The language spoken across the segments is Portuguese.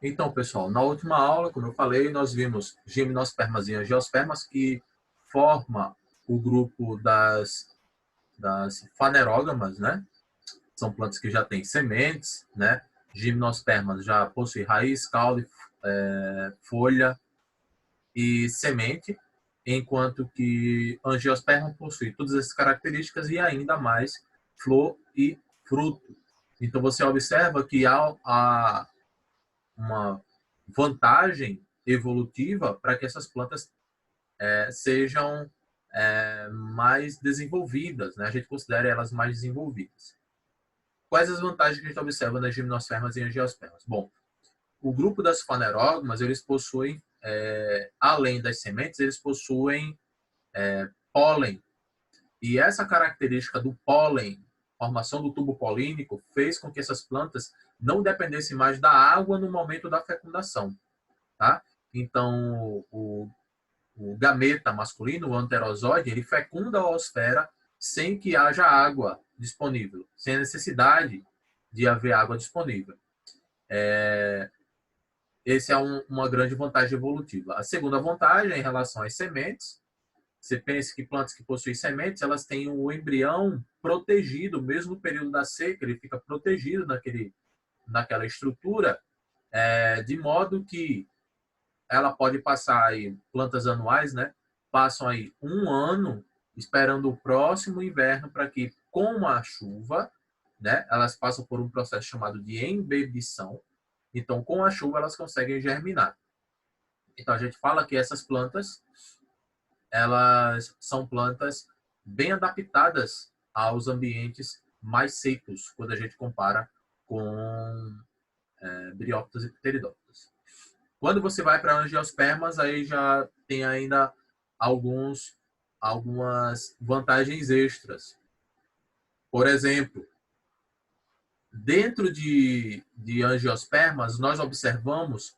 Então, pessoal, na última aula, como eu falei, nós vimos gimnospermas e angiospermas, que forma o grupo das fanerógamas, né? São plantas que já têm sementes, né? Gimnospermas já possui raiz, caule, folha e semente, enquanto que angiosperma possui todas essas características e ainda mais flor e fruto. Então, você observa que há uma vantagem evolutiva para que essas plantas sejam mais desenvolvidas, né? A gente considera elas mais desenvolvidas. Quais as vantagens que a gente observa nas gimnospermas e angiospermas? Bom, o grupo das fanerógamas, eles possuem, além das sementes, eles possuem pólen. E essa característica do pólen, formação do tubo polínico, fez com que essas plantas não dependessem mais da água no momento da fecundação. Tá? Então, o gameta masculino, o anterozoide, ele fecunda a oosfera sem que haja água disponível, sem a necessidade de haver água disponível. Essa é uma grande vantagem evolutiva. A segunda vantagem é em relação às sementes. Você pensa que plantas que possuem sementes, elas têm o embrião protegido, mesmo no período da seca, ele fica protegido naquela estrutura, de modo que ela pode passar aí, plantas anuais, né? Passam aí um ano esperando o próximo inverno para que, com a chuva, né? Elas passam por um processo chamado de embebição. Então, com a chuva, elas conseguem germinar. Então, a gente fala que essas plantas, elas são plantas bem adaptadas aos ambientes mais secos, quando a gente compara com briófitas e pteridófitas. Quando você vai para angiospermas, aí já tem ainda algumas vantagens extras. Por exemplo, dentro de angiospermas, nós observamos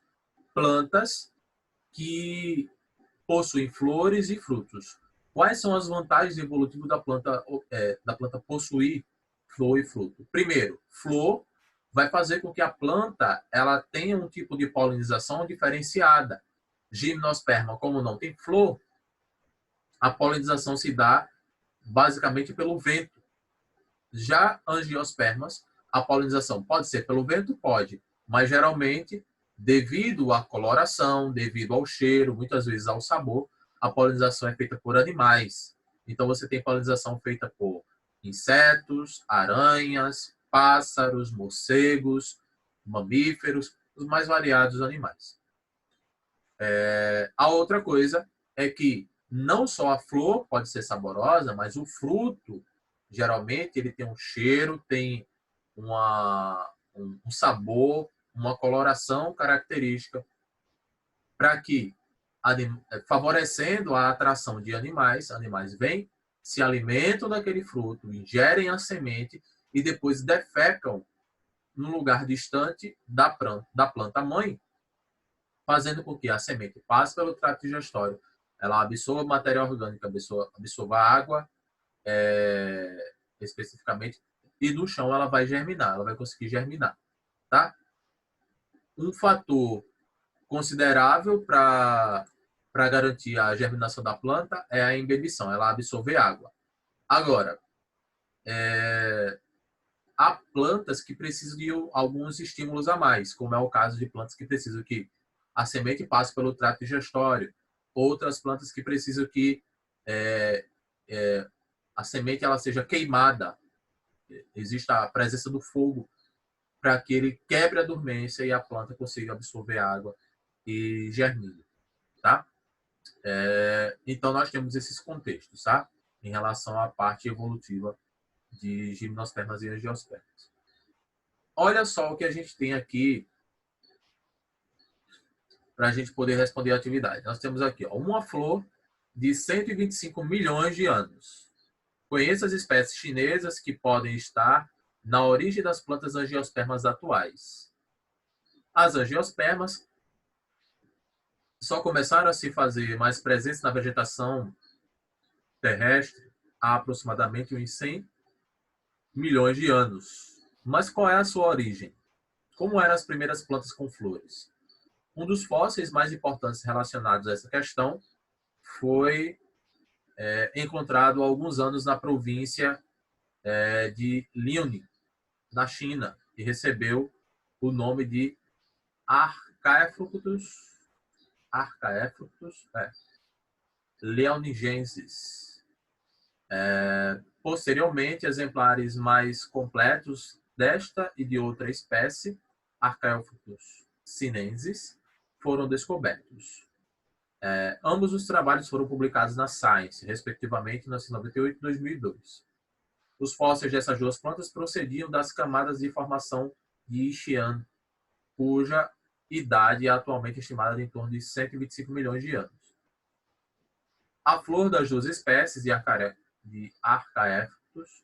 plantas que possuem flores e frutos. Quais são as vantagens evolutivas da planta possuir flor e fruto? Primeiro, flor vai fazer com que a planta ela tenha um tipo de polinização diferenciada. Gimnosperma, como não tem flor, a polinização se dá basicamente pelo vento. Já angiospermas, a polinização pode ser pelo vento? Pode, mas geralmente, devido à coloração, devido ao cheiro, muitas vezes ao sabor, a polinização é feita por animais. Então, você tem polinização feita por insetos, aranhas, pássaros, morcegos, mamíferos, os mais variados animais. A outra coisa é que não só a flor pode ser saborosa, mas o fruto, geralmente, ele tem um cheiro, tem um sabor, uma coloração característica para que, favorecendo a atração de animais vêm, se alimentam daquele fruto, ingerem a semente e depois defecam num lugar distante da planta mãe, fazendo com que a semente passe pelo trato digestório, ela absorva matéria orgânica, absorva água, especificamente, e no chão ela vai germinar, ela vai conseguir germinar. Tá? Um fator considerável para garantir a germinação da planta é a embebição, ela absorver água. Agora, há plantas que precisam de alguns estímulos a mais, como é o caso de plantas que precisam que a semente passe pelo trato digestório, outras plantas que precisam que a semente ela seja queimada, exista a presença do fogo para que ele quebre a dormência e a planta consiga absorver água e germine, tá? Então, nós temos esses contextos, tá? Em relação à parte evolutiva de gimnospermas e angiospermas. Olha só o que a gente tem aqui para a gente poder responder a atividade. Nós temos aqui uma flor de 125 milhões de anos. Conheça as espécies chinesas que podem estar na origem das plantas angiospermas atuais. As angiospermas só começaram a se fazer mais presentes na vegetação terrestre há aproximadamente uns 100 milhões de anos. Mas qual é a sua origem? como eram as primeiras plantas com flores? Um dos fósseis mais importantes relacionados a essa questão foi encontrado há alguns anos na província de Liaoning, na China, e recebeu o nome de Archaeopteryx leoningensis. Posteriormente, exemplares mais completos desta e de outra espécie, Archaeopteryx sinensis, foram descobertos. Ambos os trabalhos foram publicados na Science, respectivamente, em 1998 e 2002. Os fósseis dessas duas plantas procediam das camadas de formação de Xi'an, cuja idade é atualmente estimada em torno de 125 milhões de anos. A flor das duas espécies de Archaeopteryx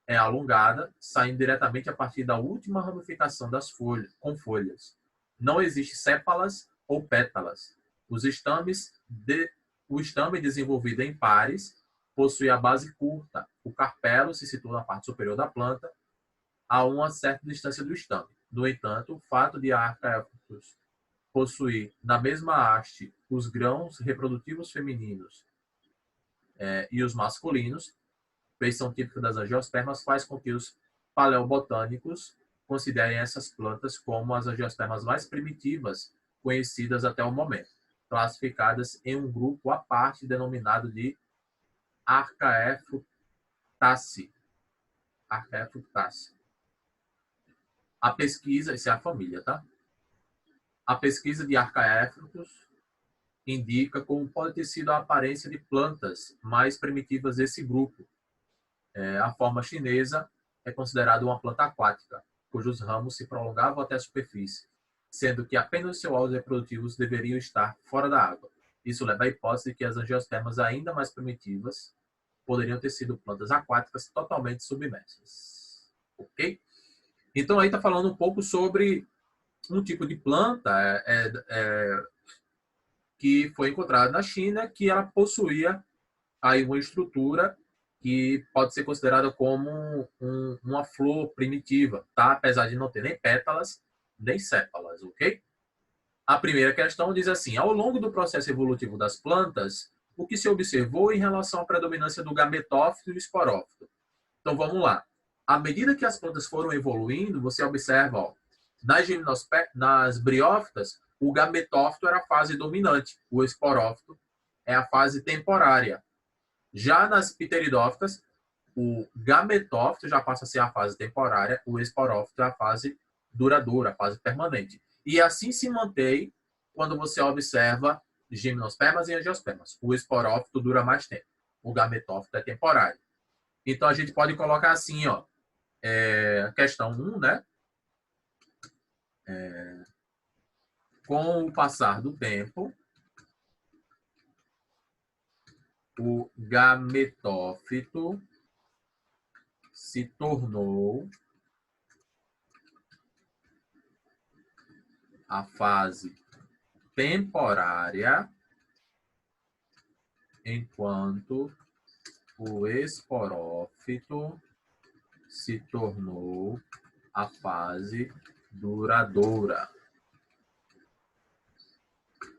é alongada, saindo diretamente a partir da última ramificação das folhas, com folhas. Não existe sépalas ou pétalas. O estame desenvolvido em pares possui a base curta. O carpelo se situa na parte superior da planta, a uma certa distância do estame. No entanto, o fato de a Archaeopteryx possuir na mesma haste os grãos reprodutivos femininos e os masculinos, feição típica das angiospermas, faz com que os paleobotânicos considerem essas plantas como as angiospermas mais primitivas conhecidas até o momento, classificadas em um grupo à parte denominado de Archaeoptaceae. A pesquisa, isso é a família, tá? A pesquisa de Archaeopteryx indica como pode ter sido a aparência de plantas mais primitivas desse grupo. A forma chinesa é considerada uma planta aquática, cujos ramos se prolongavam até a superfície, sendo que apenas seus órgãos reprodutivos deveriam estar fora da água. Isso leva à hipótese de que as angiospermas ainda mais primitivas poderiam ter sido plantas aquáticas totalmente submersas. Ok? Então aí está falando um pouco sobre um tipo de planta que foi encontrada na China, que ela possuía aí uma estrutura que pode ser considerada como uma flor primitiva, tá? Apesar de não ter nem pétalas, nem sépalas, ok? A primeira questão diz assim: ao longo do processo evolutivo das plantas, o que se observou em relação à predominância do gametófito e do esporófito? Então vamos lá. À medida que as plantas foram evoluindo, você observa, ó, nas briófitas, o gametófito era a fase dominante, o esporófito é a fase temporária. Já nas pteridófitas, o gametófito já passa a ser a fase temporária, o esporófito é a fase duradoura, a fase permanente. E assim se mantém quando você observa gimnospermas e angiospermas. O esporófito dura mais tempo, o gametófito é temporário. Então a gente pode colocar assim, ó, questão 1, né? Com o passar do tempo, o gametófito se tornou a fase temporária, enquanto o esporófito se tornou a fase duradoura.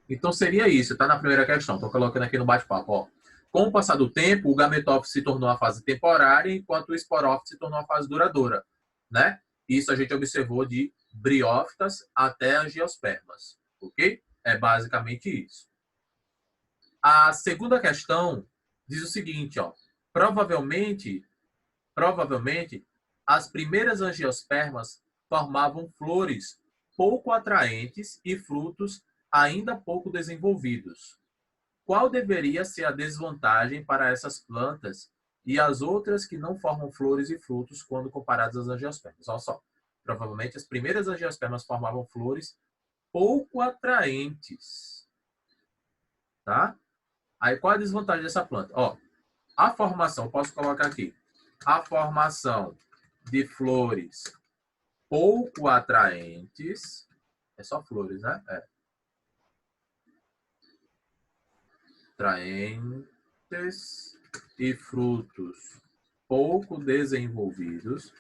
Então seria isso, tá na primeira questão. Estou colocando aqui no bate-papo. Com o passar do tempo, o gametófito se tornou a fase temporária, enquanto o esporófito se tornou a fase duradoura, né? Isso a gente observou de briófitas até angiospermas, ok? É basicamente isso. A segunda questão diz o seguinte, ó. Provavelmente, as primeiras angiospermas formavam flores pouco atraentes e frutos ainda pouco desenvolvidos. Qual deveria ser a desvantagem para essas plantas e as outras que não formam flores e frutos quando comparadas às angiospermas? Olha só, provavelmente as primeiras angiospermas formavam flores pouco atraentes, tá? Aí qual a desvantagem dessa planta? Ó, a formação, posso colocar aqui, a formação de flores pouco atraentes, é só flores, né? Atraentes e frutos pouco desenvolvidos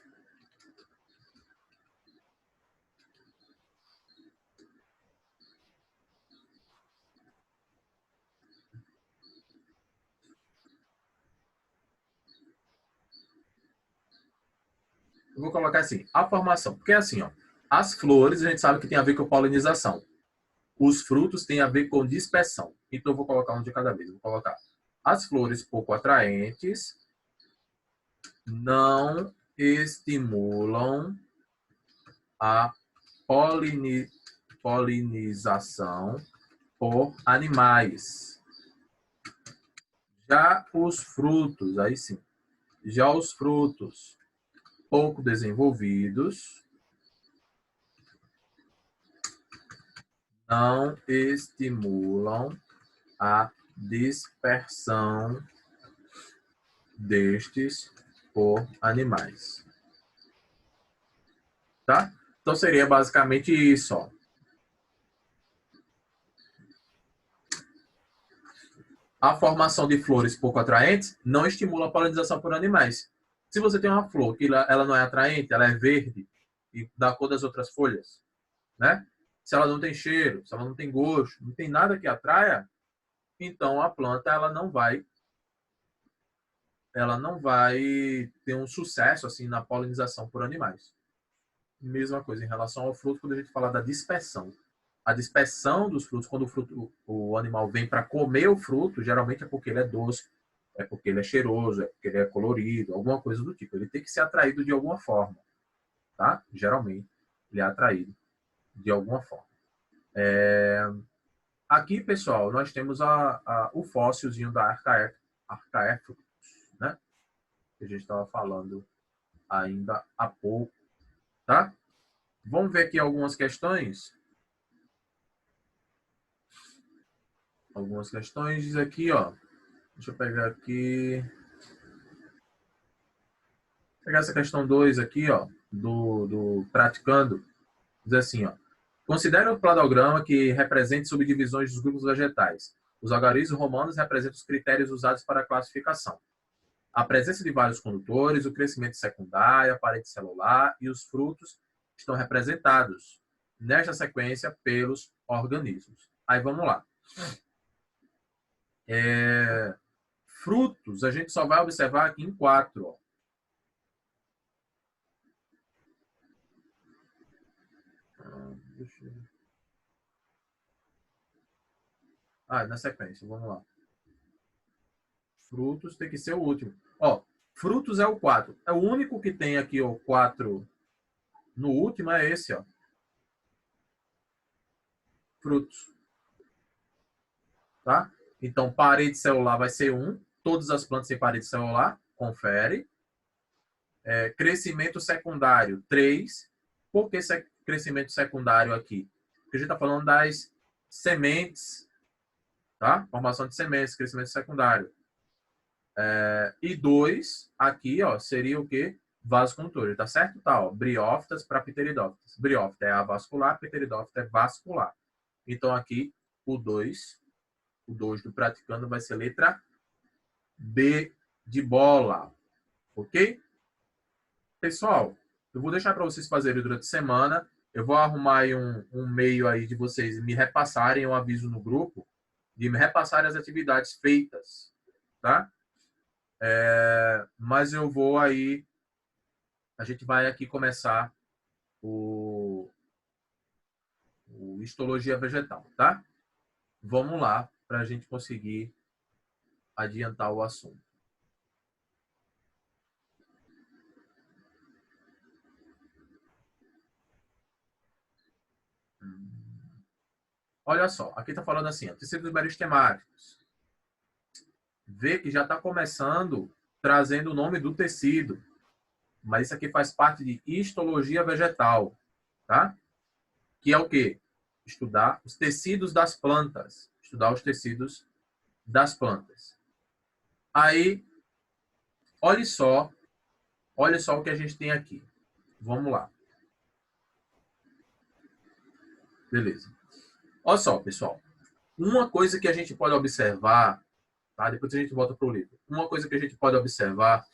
Eu vou colocar assim, a formação. Porque é assim, ó, as flores a gente sabe que tem a ver com polinização. Os frutos têm a ver com dispersão. Então eu vou colocar um de cada vez. Vou colocar as flores pouco atraentes não estimulam a polinização por animais. Já os frutos, aí sim, já os frutos pouco desenvolvidos não estimulam a dispersão destes por animais. Tá? Então seria basicamente isso, ó. A formação de flores pouco atraentes não estimula a polinização por animais. Se você tem uma flor que ela não é atraente, ela é verde e da cor das outras folhas, né? Se ela não tem cheiro, se ela não tem gosto, não tem nada que atraia, então a planta ela não vai ter um sucesso assim na polinização por animais. Mesma coisa em relação ao fruto quando a gente fala da dispersão. A dispersão dos frutos, quando o animal vem para comer o fruto, geralmente é porque ele é doce, é porque ele é cheiroso, é porque ele é colorido, alguma coisa do tipo. Ele tem que ser atraído de alguma forma, tá? Geralmente, ele é atraído de alguma forma. Aqui, pessoal, nós temos o fóssilzinho da Archaeopteryx, né? Que a gente estava falando ainda há pouco, tá? Vamos ver aqui algumas questões. Algumas questões diz aqui, ó. Deixa eu pegar aqui. Vou pegar essa questão 2 aqui, ó, do praticando. Diz assim, ó. Considere o cladograma que represente subdivisões dos grupos vegetais. Os algarismos romanos representam os critérios usados para a classificação. A presença de vários condutores, o crescimento secundário, a parede celular e os frutos estão representados nesta sequência pelos organismos. Aí vamos lá. Frutos, a gente só vai observar aqui em 4. Ó. Na sequência, vamos lá. Frutos tem que ser o último. Ó, frutos é o 4. É o único que tem aqui o 4 no último, é esse, ó. Frutos. Tá? Então, parede celular vai ser 1. Todas as plantas têm parede celular. Confere. Crescimento secundário, 3. Por que crescimento secundário aqui? Porque a gente está falando das sementes, tá? Formação de sementes, crescimento secundário. E 2, aqui, ó, seria o quê? Vasocondutor, tá certo? Tá, ó, briófitas para pteridófitas. Briófita é avascular, pteridófita é vascular. Então, aqui, o 2 do praticando vai ser letra B de bola. Ok? Pessoal, eu vou deixar para vocês fazerem durante a semana. Eu vou arrumar aí um meio aí de vocês me repassarem um aviso no grupo, de me repassarem as atividades feitas, tá? Mas eu vou aí, a gente vai aqui começar o histologia vegetal, tá? Vamos lá para a gente conseguir adiantar o assunto. Olha só, aqui está falando assim, ó, tecidos meristemáticos. Vê que já está começando trazendo o nome do tecido, mas isso aqui faz parte de histologia vegetal, tá? Que é o quê? Estudar os tecidos das plantas. Estudar os tecidos das plantas. Aí, olha só o que a gente tem aqui. Vamos lá. Beleza. Olha só, pessoal. Uma coisa que a gente pode observar, tá? Depois a gente volta para o livro. Uma coisa que a gente pode observar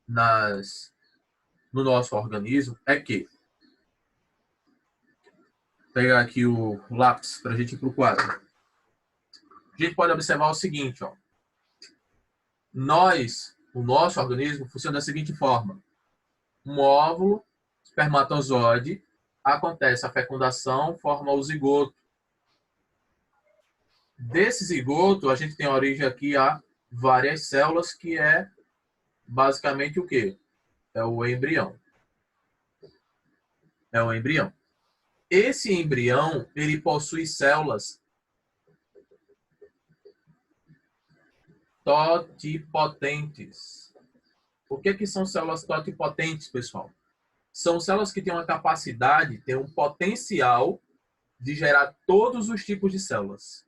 no nosso organismo é que, vou pegar aqui o lápis para a gente ir para o quadro. A gente pode observar o seguinte, ó. O nosso organismo funciona da seguinte forma. um óvulo, espermatozoide, acontece a fecundação, forma o zigoto. Desse zigoto, a gente tem a origem aqui a várias células, que é basicamente o quê? É o embrião. É o embrião. Esse embrião, ele possui células totipotentes. O que são células totipotentes, pessoal? São células que têm uma capacidade, têm um potencial de gerar todos os tipos de células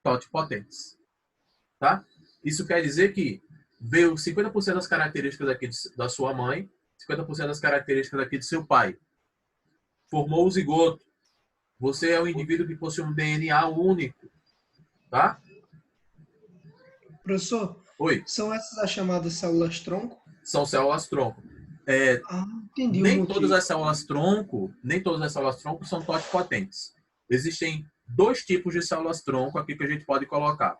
totipotentes. Tá? Isso quer dizer que veio 50% das características aqui da sua mãe, 50% das características aqui do seu pai. Formou o zigoto. Você é um indivíduo que possui um DNA único. Tá? Professor, Oi. são essas as chamadas células-tronco? São células-tronco. Entendi o Nem motivo. todas as células-tronco são totipotentes. Existem dois tipos de células-tronco aqui que a gente pode colocar.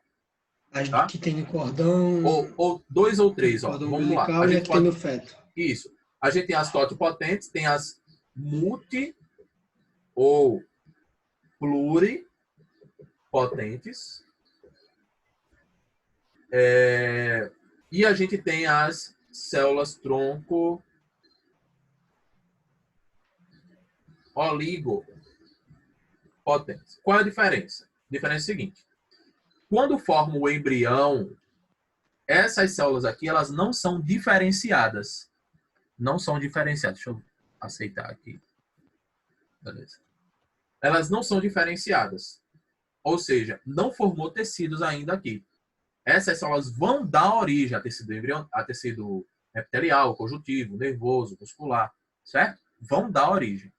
As Tá? que tem no cordão... Ou dois ou três. Ó. Cordão Vamos lá. umbilical e a que tem no feto. Isso. A gente tem as totipotentes, tem as multi ou pluripotentes. E a gente tem as células-tronco oligopotentes. Qual é a diferença? A diferença é a seguinte. Quando forma o embrião, essas células aqui, elas não são diferenciadas. Não são diferenciadas. Deixa eu aceitar aqui. Beleza. Elas não são diferenciadas. Ou seja, não formou tecidos ainda aqui. Essas células vão dar origem a tecido epitelial, conjuntivo, nervoso, muscular, certo? Vão dar origem.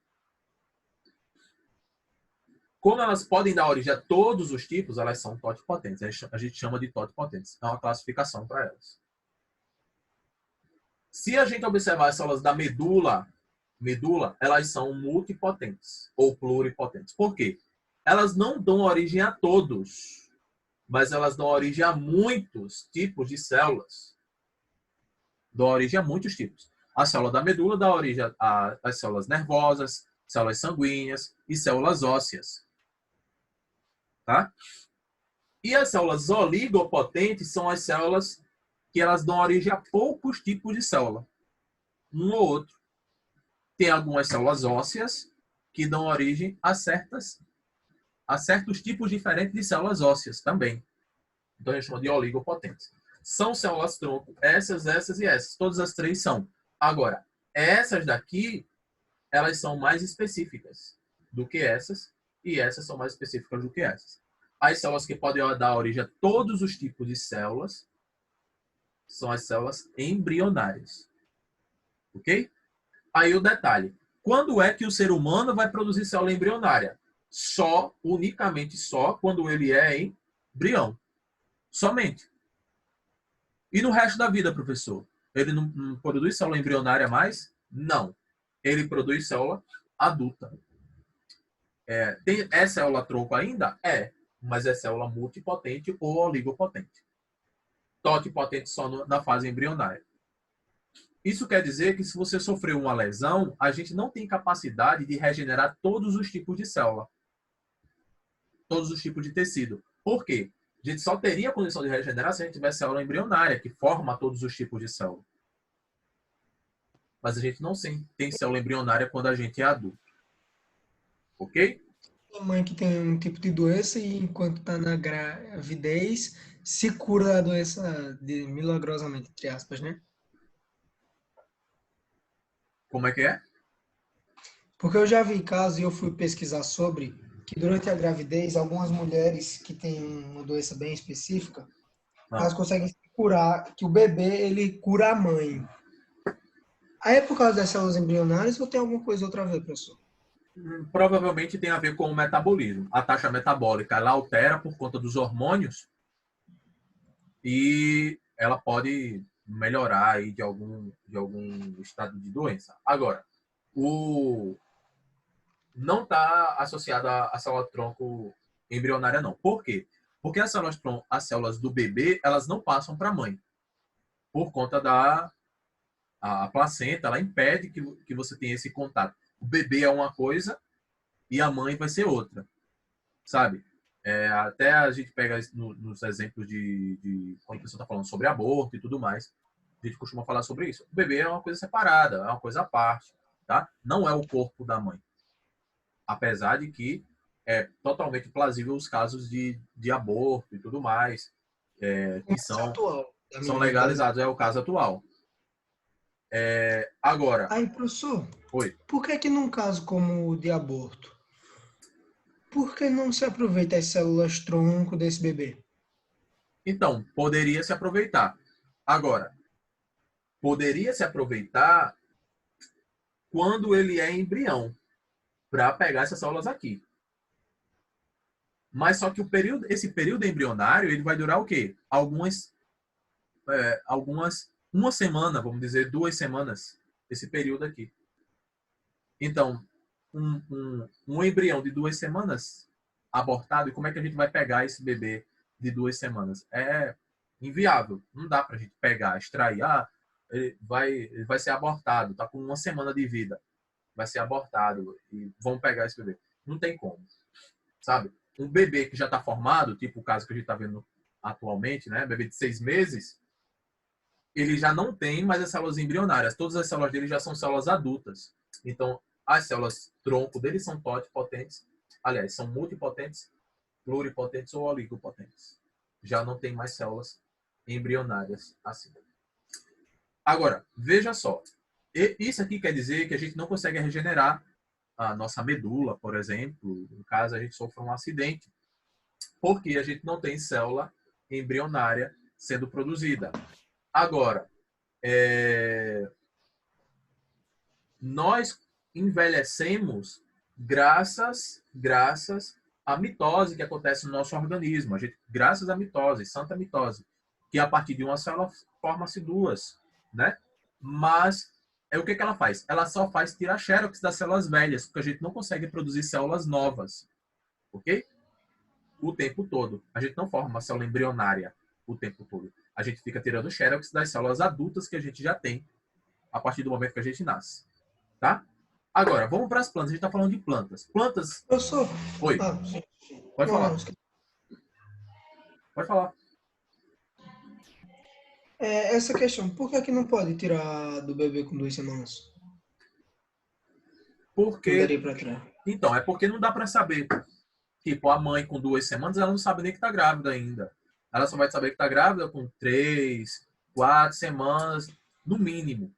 Como elas podem dar origem a todos os tipos, elas são totipotentes. A gente chama de totipotentes. É uma classificação para elas. Se a gente observar as células da medula, elas são multipotentes ou pluripotentes. Por quê? Elas não dão origem a todos, mas elas dão origem a muitos tipos de células. Dão origem a muitos tipos. A célula da medula dá origem às células nervosas, células sanguíneas e células ósseas. Tá? E as células oligopotentes são as células que elas dão origem a poucos tipos de célula. Um ou outro. Tem algumas células ósseas que dão origem a certos tipos diferentes de células ósseas também. Então a gente chama de oligopotentes. São células-tronco, essas e essas. Todas as três são. Agora, essas daqui, elas são mais específicas do que essas, e essas são mais específicas do que essas. As células que podem dar origem a todos os tipos de células são as células embrionárias. Ok? Aí o detalhe. Quando é que o ser humano vai produzir célula embrionária? Unicamente só, quando ele é embrião. Somente. E no resto da vida, professor? Ele não produz célula embrionária mais? Não. Ele produz célula adulta. É célula-tronco ainda? É. Mas é célula multipotente ou oligopotente. Totipotente só na fase embrionária. Isso quer dizer que se você sofreu uma lesão, a gente não tem capacidade de regenerar todos os tipos de célula. Todos os tipos de tecido. Por quê? A gente só teria condição de regenerar se a gente tivesse célula embrionária, que forma todos os tipos de célula. Mas a gente não tem célula embrionária quando a gente é adulto. Ok? A mãe que tem um tipo de doença e enquanto está na gravidez se cura da doença milagrosamente, entre aspas, né? Como é que é? Porque eu já vi casos e eu fui pesquisar sobre que durante a gravidez algumas mulheres que têm uma doença bem específica, elas conseguem se curar, que o bebê ele cura a mãe. Aí é por causa das células embrionárias ou tem alguma coisa outra a ver, professor? Provavelmente tem a ver com o metabolismo. A taxa metabólica ela altera por conta dos hormônios e ela pode melhorar aí de algum estado de doença. Agora, não está associada à célula-tronco embrionária, não. Por quê? Porque as células do bebê, elas não passam para a mãe. Por conta a placenta, ela impede que você tenha esse contato. O bebê é uma coisa e a mãe vai ser outra, sabe? Até a gente pega nos exemplos de quando a pessoa está falando sobre aborto e tudo mais, a gente costuma falar sobre isso. O bebê é uma coisa separada, é uma coisa à parte, tá? Não é o corpo da mãe. Apesar de que é totalmente plausível os casos de aborto e tudo mais, que Atual da são menina, por exemplo. legalizados, é o caso atual. Agora, Aí, professor, oi. por que que num caso como o de aborto, por que não se aproveita as células tronco desse bebê? Então, poderia se aproveitar. Agora, poderia se aproveitar quando ele é embrião, para pegar essas células aqui. Mas só que esse período embrionário, ele vai durar o quê? Uma semana, vamos dizer, 2 semanas, esse período aqui. Então, um embrião de 2 semanas abortado, e como é que a gente vai pegar esse bebê de 2 semanas? É inviável. Não dá para a gente pegar, extrair. Ele vai ser abortado, tá com 1 semana de vida. Vai ser abortado e vão pegar esse bebê. Não tem como, sabe? Um bebê que já está formado, tipo o caso que a gente está vendo atualmente, né? Bebê de 6 meses, ele já não tem mais as células embrionárias. Todas as células dele já são células adultas. Então, as células tronco dele são totipotentes. Aliás, são multipotentes, pluripotentes ou oligopotentes. Já não tem mais células embrionárias assim. Agora, veja só. Isso aqui quer dizer que a gente não consegue regenerar a nossa medula, por exemplo, no caso a gente sofre um acidente, porque a gente não tem célula embrionária sendo produzida. Agora, nós envelhecemos graças à mitose que acontece no nosso organismo. Graças à mitose, santa mitose, que a partir de uma célula forma-se duas, né? Mas o que ela faz? Ela só faz tirar xerox das células velhas, porque a gente não consegue produzir células novas, ok? O tempo todo. A gente não forma uma célula embrionária o tempo todo. A gente fica tirando xerox das células adultas que a gente já tem a partir do momento que a gente nasce. Tá? Agora, vamos para as plantas. A gente está falando de plantas. Plantas. Professor, Oi, sim. pode Não, falar. Pode falar. essa questão, por que que não pode tirar do bebê com 2 semanas? Não Porque. daria para tirar. Então, é porque não dá para saber. Tipo, a mãe com 2 semanas, ela não sabe nem que está grávida ainda. Ela só vai saber que está grávida com 3, 4 semanas, no mínimo.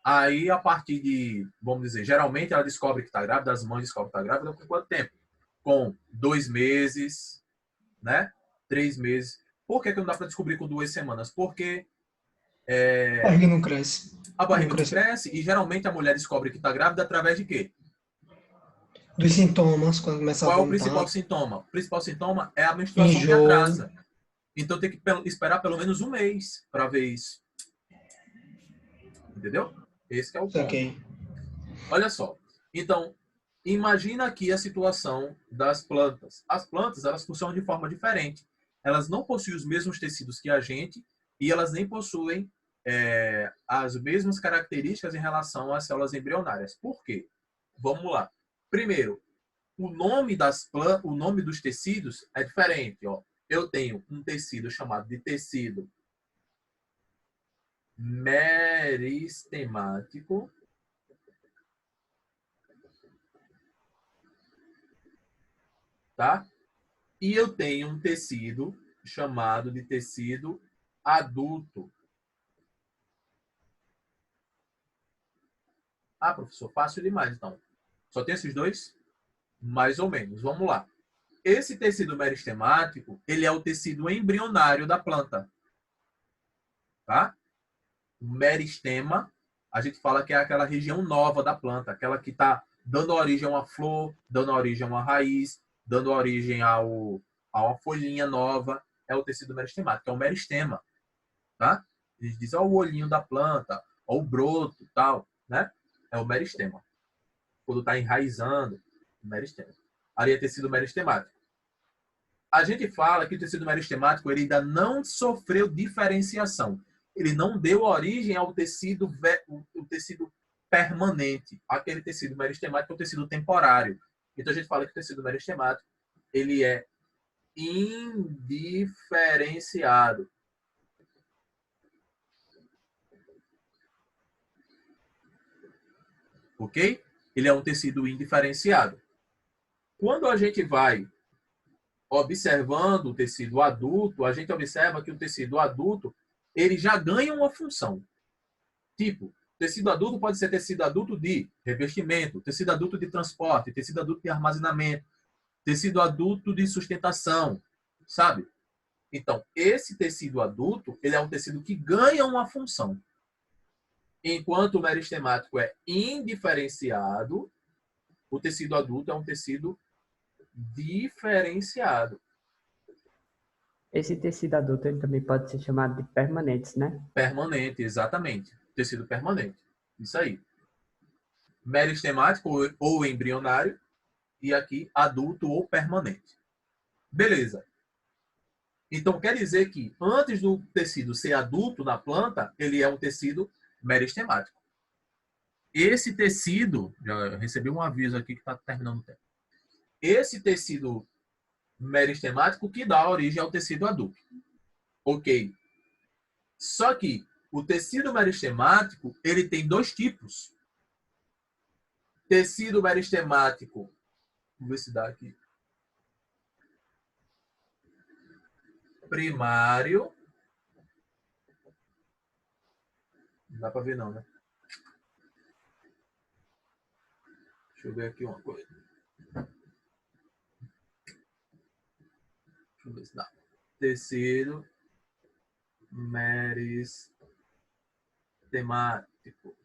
Aí, a partir de, vamos dizer, geralmente ela descobre que está grávida, as mães descobrem que está grávida com quanto tempo? Com 2 meses, né? 3 meses. Por que não dá para descobrir com 2 semanas? Porque A barriga não cresce. a Não barriga não cresce. cresce e geralmente a mulher descobre que está grávida através de quê? Dos sintomas, quando começa a Qual é o principal vomitar, sintoma? O principal sintoma é a menstruação que enjoo, atrasa. Então tem que esperar pelo menos um mês para ver isso. Entendeu? Esse é o sei ponto. que. Olha só. Então, imagina aqui a situação das plantas. As plantas, elas funcionam de forma diferente. Elas não possuem os mesmos tecidos que a gente e elas nem possuem as mesmas características em relação às células embrionárias. Por quê? Vamos lá. Primeiro, o nome dos tecidos é diferente. Ó. Eu tenho um tecido chamado de tecido meristemático. Tá? E eu tenho um tecido chamado de tecido adulto. Ah, professor, fácil demais, então. Só tem esses dois? Mais ou menos. Vamos lá. Esse tecido meristemático, ele é o tecido embrionário da planta. Tá? O meristema, a gente fala que é aquela região nova da planta, aquela que está dando origem a uma flor, dando origem a uma raiz, dando origem a uma folhinha nova. É o tecido meristemático, é o meristema. Tá? A gente diz, ó, o olhinho da planta, ó, o broto, tal, né? É o meristema. Quando está enraizando, o meristema. Ali é tecido meristemático. A gente fala que o tecido meristemático ele ainda não sofreu diferenciação. ele não deu origem ao tecido, o tecido permanente. Aquele tecido meristemático é um tecido temporário. Então, a gente fala que o tecido meristemático ele é indiferenciado. Ok? Ele é um tecido indiferenciado. Quando a gente vai observando o tecido adulto, a gente observa que o tecido adulto ele já ganha uma função. Tipo, tecido adulto pode ser tecido adulto de revestimento, tecido adulto de transporte, tecido adulto de armazenamento, tecido adulto de sustentação, sabe? Então, esse tecido adulto, ele é um tecido que ganha uma função. Enquanto o meristemático é indiferenciado, o tecido adulto é um tecido diferenciado. Esse tecido adulto ele também pode ser chamado de permanentes, né? Permanente, exatamente. Tecido permanente. Isso aí. Meristemático ou embrionário. E aqui, adulto ou permanente. Beleza. Então, quer dizer que antes do tecido ser adulto na planta, ele é um tecido meristemático. Esse tecido, já recebi um aviso aqui que está terminando o tempo. Esse tecido meristemático que dá origem ao tecido adulto. Ok. Só que o tecido meristemático, ele tem dois tipos. Tecido meristemático, vamos ver se dá aqui. Primário. Não dá para ver não, né? Deixa eu ver aqui uma coisa. Deixa eu ver se dá. Tecido meristemático.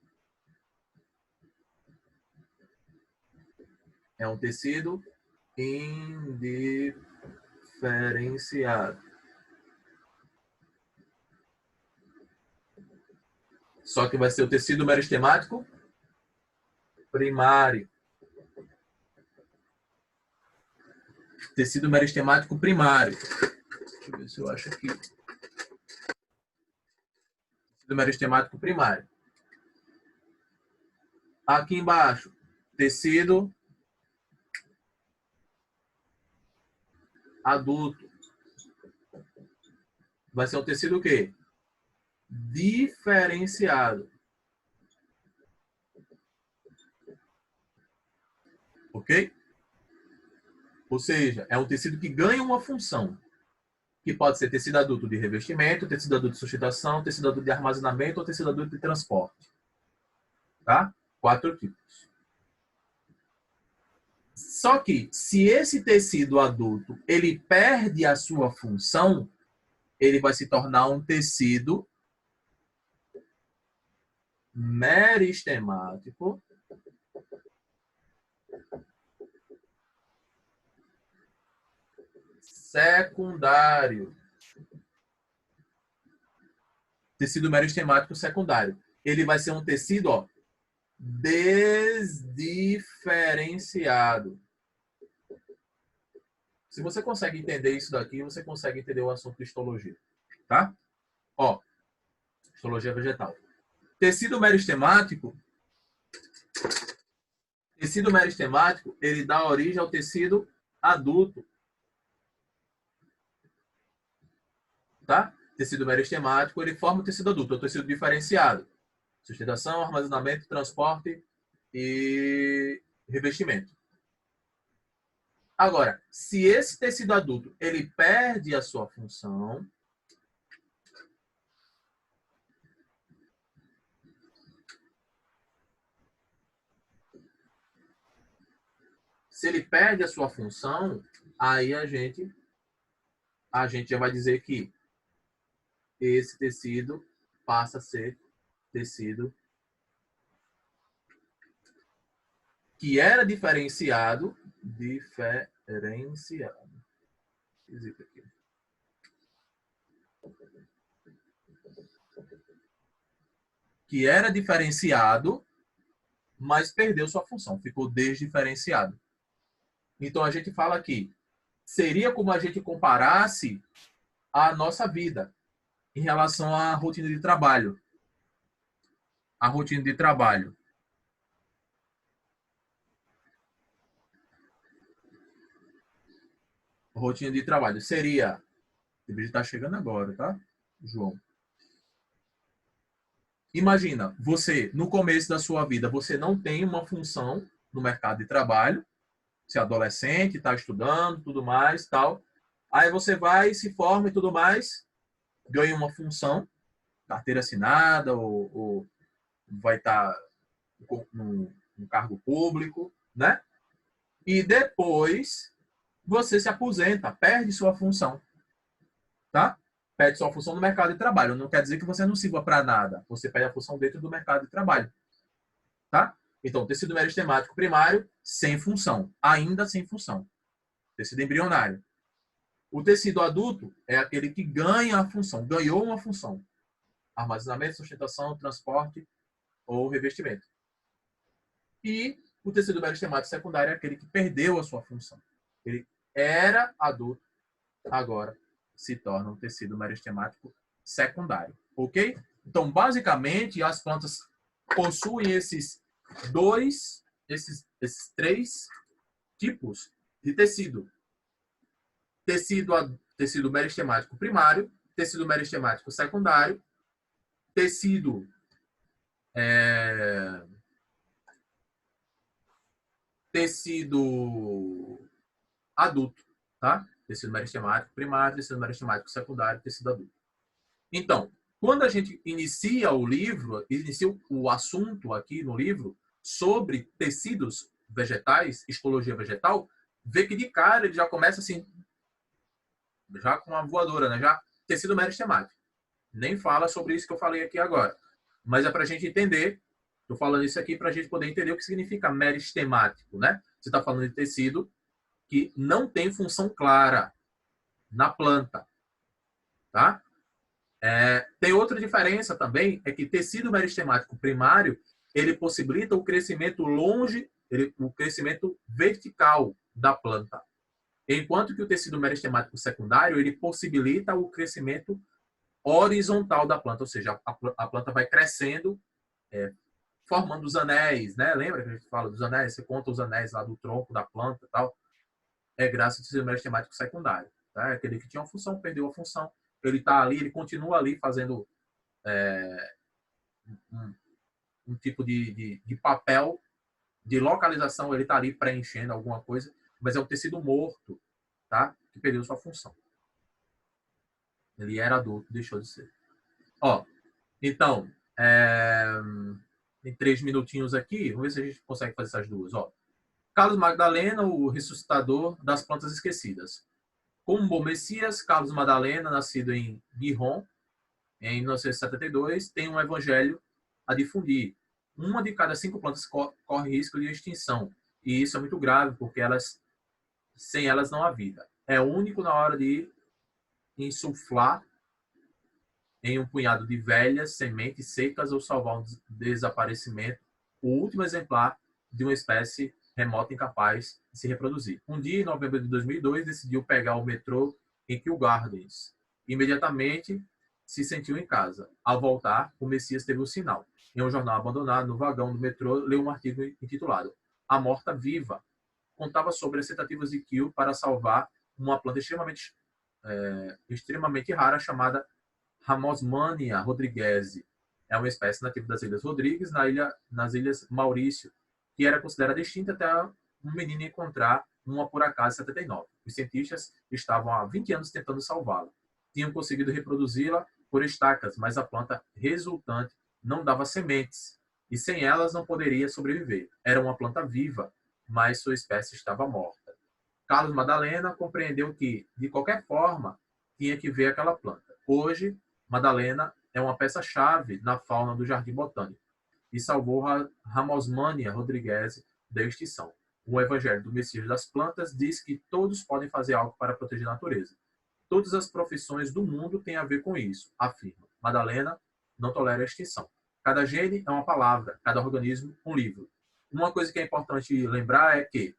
É um tecido indiferenciado. Só que vai ser o tecido meristemático primário. Tecido meristemático primário. Deixa eu ver se eu acho aqui. Tecido meristemático primário. Aqui embaixo, tecido adulto. Vai ser um tecido o quê? Diferenciado. Ok? Ou seja, é um tecido que ganha uma função. Que pode ser tecido adulto de revestimento, tecido adulto de sustentação, tecido adulto de armazenamento ou tecido adulto de transporte. Tá? 4 tipos. Só que, se esse tecido adulto ele perde a sua função, ele vai se tornar um tecido meristemático secundário. Tecido meristemático secundário. Ele vai ser um tecido, ó, desdiferenciado. Se você consegue entender isso daqui, você consegue entender o assunto de histologia. Tá? Ó, histologia vegetal. Tecido meristemático, ele dá origem ao tecido adulto. Tá? Tecido meristemático, ele forma o tecido adulto, é o tecido diferenciado. Sustentação, armazenamento, transporte e revestimento. Agora, se esse tecido adulto ele perde a sua função, aí a gente já vai dizer que esse tecido passa a ser tecido que era diferenciado. Que era diferenciado, mas perdeu sua função, ficou desdiferenciado. Então a gente fala aqui, seria como a gente comparasse a nossa vida. em relação à rotina de trabalho. A rotina de trabalho. Rotina de trabalho seria... Ele está chegando agora, tá, João? Imagina, você, no começo da sua vida, você não tem uma função no mercado de trabalho, você é adolescente, está estudando, tudo mais, tal. Aí você vai, se forma e tudo mais, ganha uma função, carteira assinada, ou vai estar num cargo público, né? E depois você se aposenta, perde sua função, tá? Perde sua função no mercado de trabalho. Não quer dizer que você não sirva para nada. Você perde a função dentro do mercado de trabalho, tá? Então, tecido meristemático primário, sem função. Ainda sem função. Tecido embrionário. O tecido adulto é aquele que ganha a função, ganhou uma função. Armazenamento, sustentação, transporte ou revestimento. E o tecido meristemático secundário é aquele que perdeu a sua função. Ele era adulto, agora se torna um tecido meristemático secundário. Ok? Então, basicamente, as plantas possuem esses três tipos de tecido. Tecido meristemático primário, tecido meristemático secundário, tecido adulto, tá? Tecido meristemático primário, tecido meristemático secundário, tecido adulto. Então, quando a gente inicia o livro, inicia o assunto aqui no livro sobre tecidos vegetais, histologia vegetal, vê que de cara ele já começa assim, já com uma voadora, né? Já tecido meristemático. Nem fala sobre isso que eu falei aqui agora. Mas é para a gente entender, estou falando isso aqui para a gente poder entender o que significa meristemático, né? Você está falando de tecido que não tem função clara na planta, tá? Tem outra diferença também, é que tecido meristemático primário, ele possibilita o crescimento o crescimento vertical da planta. Enquanto que o tecido meristemático secundário, ele possibilita o crescimento horizontal da planta, ou seja, a planta vai crescendo, formando os anéis, né? Lembra que a gente fala dos anéis? Você conta os anéis lá do tronco da planta e tal. É graças ao tecido meristemático secundário. Tá? Aquele que tinha uma função, perdeu a função. Ele está ali, ele continua ali fazendo um tipo de papel de localização, ele está ali preenchendo alguma coisa, mas é um tecido morto, tá? Que perdeu sua função. Ele era adulto, deixou de ser. Ó, então, em 3 minutinhos aqui, vamos ver se a gente consegue fazer essas duas. Ó. Carlos Magdalena, o ressuscitador das plantas esquecidas. Como um bom Messias, Carlos Magdalena, nascido em Gijón, em 1972, tem um evangelho a difundir. Uma de cada 5 plantas corre risco de extinção. E isso é muito grave, porque sem elas não há vida. É único na hora de insuflar em um punhado de velhas sementes secas ou salvar um desaparecimento, o último exemplar de uma espécie remota incapaz de se reproduzir. Um dia, em novembro de 2002, decidiu pegar o metrô em Kew Gardens. Imediatamente se sentiu em casa. Ao voltar, o Messias teve um sinal. Em um jornal abandonado no vagão do metrô, leu um artigo intitulado A Morta Viva. Contava sobre as tentativas de Kew para salvar uma planta extremamente rara chamada Ramosmania rodriguesi. É uma espécie nativa das Ilhas Rodrigues, nas Ilhas Maurício, que era considerada extinta até um menino encontrar uma por acaso em 79. Os cientistas estavam há 20 anos tentando salvá-la. Tinham conseguido reproduzi-la por estacas, mas a planta resultante não dava sementes, e sem elas não poderia sobreviver. Era uma planta viva, mas sua espécie estava morta. Carlos Madalena compreendeu que, de qualquer forma, tinha que ver aquela planta. Hoje, Madalena é uma peça-chave na fauna do Jardim Botânico e salvou a Ramosmania rodriguesi da extinção. O Evangelho do Messias das Plantas diz que todos podem fazer algo para proteger a natureza. Todas as profissões do mundo têm a ver com isso, afirma. Madalena não tolera a extinção. Cada gene é uma palavra, cada organismo um livro. Uma coisa que é importante lembrar é que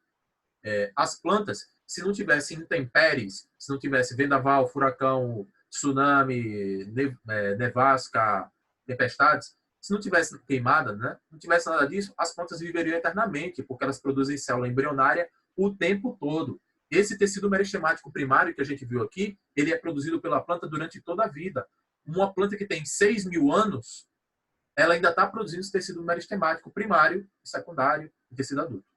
as plantas, se não tivesse intempéries, se não tivesse vendaval, furacão, tsunami, nevasca, tempestades, se não tivesse queimada, né, não tivesse nada disso, as plantas viveriam eternamente, porque elas produzem célula embrionária o tempo todo. Esse tecido meristemático primário que a gente viu aqui, ele é produzido pela planta durante toda a vida. Uma planta que tem 6.000 anos, ela ainda está produzindo esse tecido meristemático primário, secundário e tecido adulto.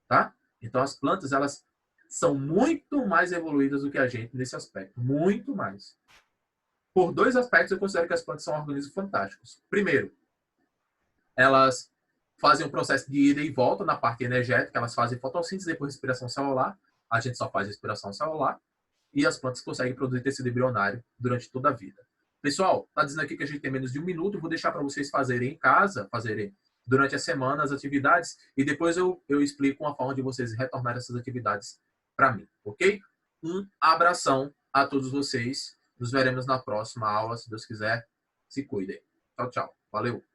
Tá? Então, as plantas, elas são muito mais evoluídas do que a gente nesse aspecto. Muito mais. Por 2 aspectos, eu considero que as plantas são organismos fantásticos. Primeiro, elas fazem um processo de ida e volta na parte energética, elas fazem fotossíntese, depois respiração celular. A gente só faz respiração celular. E as plantas conseguem produzir tecido embrionário durante toda a vida. Pessoal, está dizendo aqui que a gente tem menos de 1 minuto. Eu vou deixar para vocês fazerem em casa, fazerem durante a semana as atividades. E depois eu explico uma forma de vocês retornarem essas atividades para mim. Ok? Um abração a todos vocês. Nos veremos na próxima aula, se Deus quiser. Se cuidem. Tchau, tchau. Valeu.